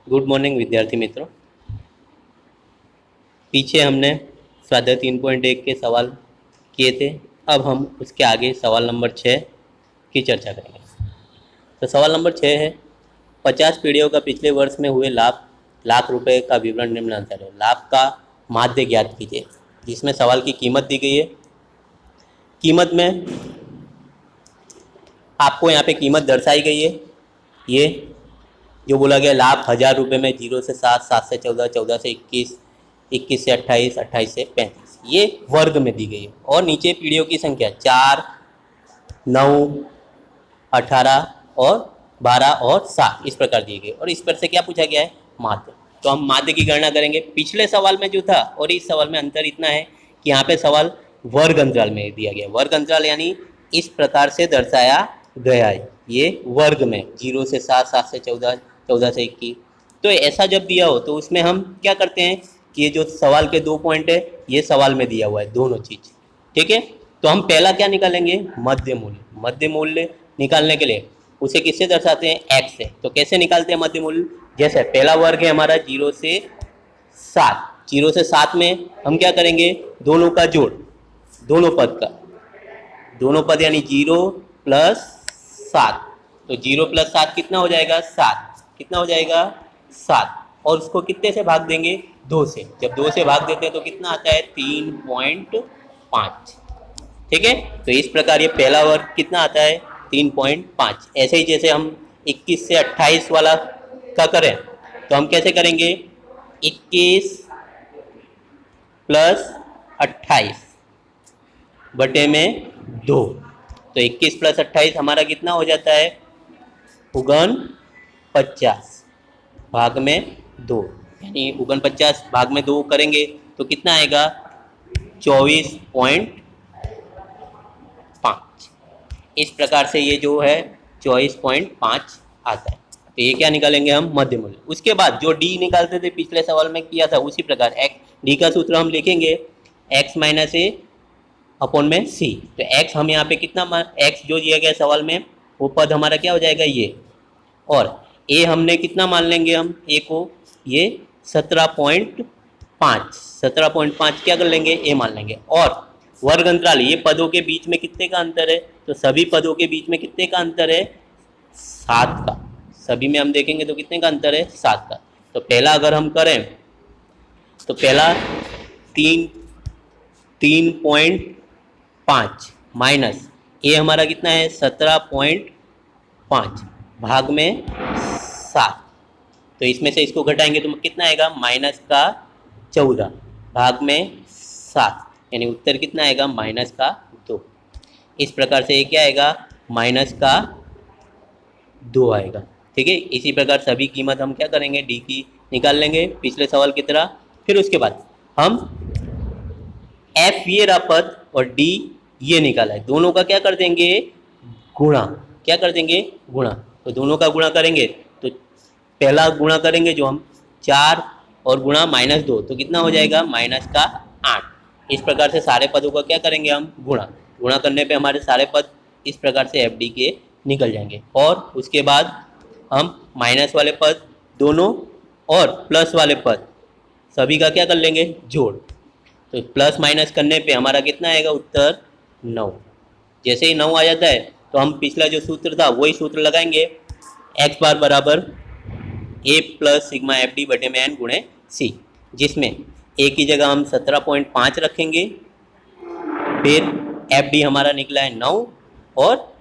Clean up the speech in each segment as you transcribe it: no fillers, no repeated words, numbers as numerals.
Good morning विद्यार्थी मित्रों। पीछे हमने स्वाध्याय 3.1 के सवाल किए थे। अब हम उसके आगे सवाल नंबर 6 की चर्चा करेंगे। तो सवाल नंबर 6 है, 50 पीढ़ियों का पिछले वर्ष में हुए लाख रुपए का विवरण निम्नानुसार है। लाभ का माध्य ज्ञात कीजिए, जिसमें सवाल की कीमत दी गई है। कीमत में आपको यहाँ पे कीमत दर्शाई गई है। ये जो बोला गया लाभ 1000 रुपये में 0 से 7, 7 से 14, 14 से 21, 21 से 28, 28 से 35, ये वर्ग में दी गई है। और नीचे पीढ़ियों की संख्या 4, 9, 18 और 12 और 7 इस प्रकार दी गई। और इस पर से क्या पूछा गया है? माध्य। तो हम माध्य की गणना करेंगे। पिछले सवाल में जो था और इस सवाल में अंतर इतना है कि यहाँ पे सवाल वर्ग अंतराल में दिया गया। वर्ग अंतराल यानी इस प्रकार से दर्शाया गया है, ये वर्ग में 0 से 7, 7 से 14, 14 से 21। तो ऐसा जब दिया हो तो उसमें हम क्या करते हैं कि ये जो सवाल के 2 पॉइंट है ये सवाल में दिया हुआ है दोनों चीज, ठीक है। तो हम पहला क्या निकालेंगे? मध्य मूल्य। मध्य मूल्य निकालने के लिए उसे किससे दर्शाते हैं? x से। तो कैसे निकालते हैं मध्य मूल्य? जैसे पहला वर्ग है हमारा 0 से 7, 0 से 7 में हम क्या करेंगे? दोनों का जोड़, दोनों पद का, दोनों पद यानी 0 प्लस 7। तो 0 प्लस 7 कितना हो जाएगा? 7। कितना हो जाएगा? 7। और उसको कितने से भाग देंगे? 2 से। जब 2 से भाग देते हैं तो कितना आता है? 3.5, ठीक है। तो इस प्रकार ये पहला वर्ग कितना आता है? 3.5। ऐसे ही जैसे हम 21 से 28 वाला का करें तो हम कैसे करेंगे? 21 प्लस 28 बटे में 2। तो 21 प्लस 28 हमारा कितना हो जाता है? 49 भाग में 2, यानी 49 भाग में 2 करेंगे तो कितना आएगा? 24.5। इस प्रकार से ये जो है 24.5 आता है। तो ये क्या निकालेंगे हम? मध्य मूल्य। उसके बाद जो डी निकालते थे पिछले सवाल में किया था उसी प्रकार डी का सूत्र हम लिखेंगे x माइनस ए अपॉन में सी। तो x हम यहाँ पे कितना x जो दिया गया सवाल में वो पद हमारा क्या हो जाएगा? ये। और a हमने कितना मान लेंगे? हम a को ये 17.5, 17.5 क्या कर लेंगे? a मान लेंगे। और वर्ग अंतराल, ये पदों के बीच में कितने का अंतर है? तो सभी पदों के बीच में कितने का अंतर है? 7 का। सभी में हम देखेंगे तो कितने का अंतर है? 7 का। तो पहला अगर हम करें तो पहला 3.5 माइनस ये हमारा कितना है? 17.5 भाग में 7। तो इसमें से इसको घटाएंगे तो कितना आएगा? माइनस का 14 भाग में 7, यानी उत्तर कितना आएगा? माइनस का 2। इस प्रकार से ये क्या आएगा? माइनस का 2 आएगा, ठीक है। इसी प्रकार सभी कीमत हम क्या करेंगे? डी की निकाल लेंगे पिछले सवाल की तरह। फिर उसके बाद हम एफ ये रहा पद और डी ये निकाला है, दोनों का क्या कर देंगे? गुणा। क्या कर देंगे? गुणा। तो दोनों का गुणा करेंगे तो पहला गुणा करेंगे जो हम 4 और गुणा -2 तो कितना हो जाएगा? माइनस का 8। इस प्रकार से सारे पदों का क्या करेंगे हम? गुणा। गुणा करने पे हमारे सारे पद इस प्रकार से एफ डी के निकल जाएंगे। और उसके बाद हम माइनस वाले पद दोनों और प्लस वाले पद सभी का क्या कर लेंगे? जोड़। तो प्लस माइनस करने पे हमारा कितना आएगा? उत्तर 9। जैसे ही 9 आ जाता है तो हम पिछला जो सूत्र था वही सूत्र लगाएंगे, x बार बराबर a plus sigma F D बटे में एन गुणे सी, जिसमें a की जगह हम 17.5 रखेंगे। फिर एफ डी हमारा निकला है 9 और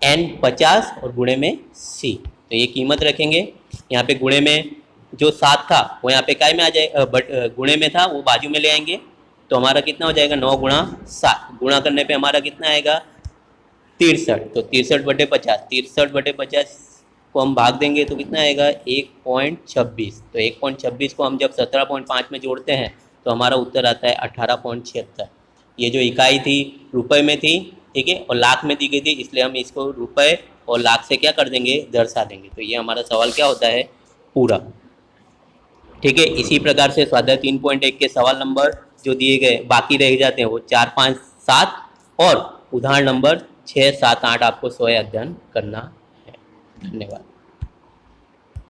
n 50 और गुणे में c। तो ये कीमत रखेंगे। यहाँ पे गुणे में जो 7 था वो यहाँ पे काय में आ जाएगा, बट गुणे में था वो बाजू में ले आएंगे तो हमारा कितना हो जाएगा? 9 गुणा 7। गुणा करने पे हमारा कितना आएगा? 63। तो 63 बटे 50, 63 बटे 50 को हम भाग देंगे तो कितना आएगा? 1.26। तो 1.26 को हम जब 17.5 में जोड़ते हैं तो हमारा उत्तर आता है 18.76। ये जो इकाई थी रुपए में थी, ठीक है, और लाख में दी गई थी, इसलिए हम इसको रुपए और लाख से क्या कर देंगे? दर्शा देंगे। तो ये हमारा सवाल क्या होता है? पूरा, ठीक है। इसी प्रकार से स्वाध्याय 3.1 के सवाल नंबर जो दिए गए बाकी रह जाते हैं वो 4, 5, 7 और उदाहरण नंबर 6, 7, 8 आपको स्वयं अध्ययन करना है। धन्यवाद।